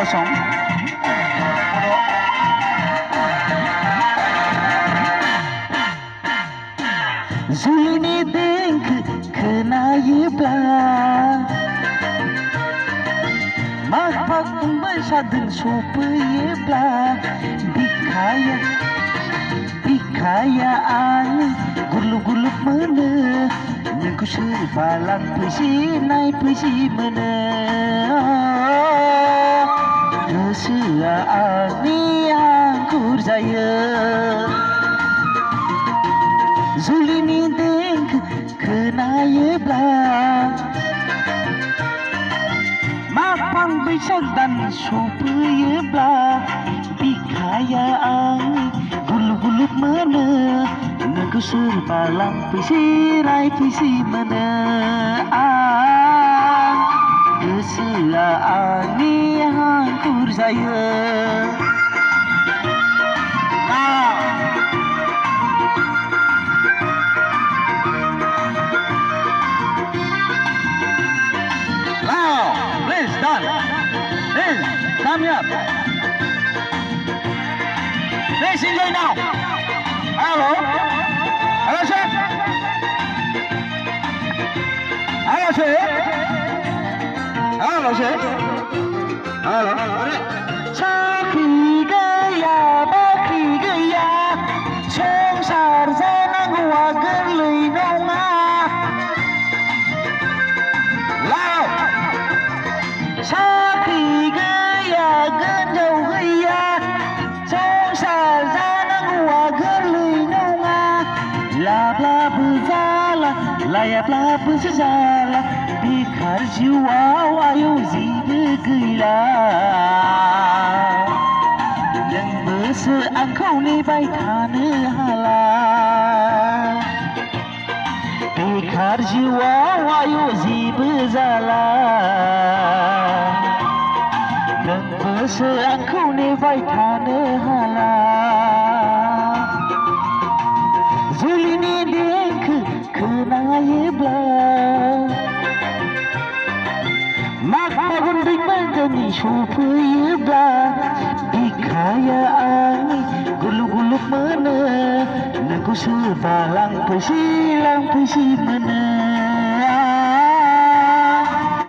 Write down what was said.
kosong. Zulini देंखो खोनायोब्ला माघ फागुन बैसागोन सफैयोब्ला बिखाया आं गुलुब गुलुब मोनो नोंखौ सोरबा लांफैसि नायफैसि मोनो गोसोआ आंनि आंगुर जायो जुलिनि देंखो खोनायोब्ला माघ फाग बैसाग दान सफैयोब्ला बिखाया आं गुलुब गुलुब मोनो नोंखौ सोरबा लांफैसि नायफैसि मोनो गोसोआ आंनि हांखुर जायो Come up. Let's enjoy now. Hello. Hello, sir. Hello, sir. Hello, sir. Hello. Sakhi gaya, bakhi gaya, sengsar janangwa goरलै नङा. Loud. Sakhi लाब्लाबो जाला लायाब्लाबो जाला बेखार जिउआव आयौ जेबो गैला नोंबोसो आंखौ नेबाय थानो हाला बेखार जिउआव आयौ जेबो जाला नोंबोसो आंखौ नेबाय थानो हाला जुलिनि देंखो खोनायोब्ला माघ फागुन बैसागोनि सफैयोब्ला बिखाया आंनि गुलुब गुलुब मोनो नोंखौ सोरबा लांफैसि मोनो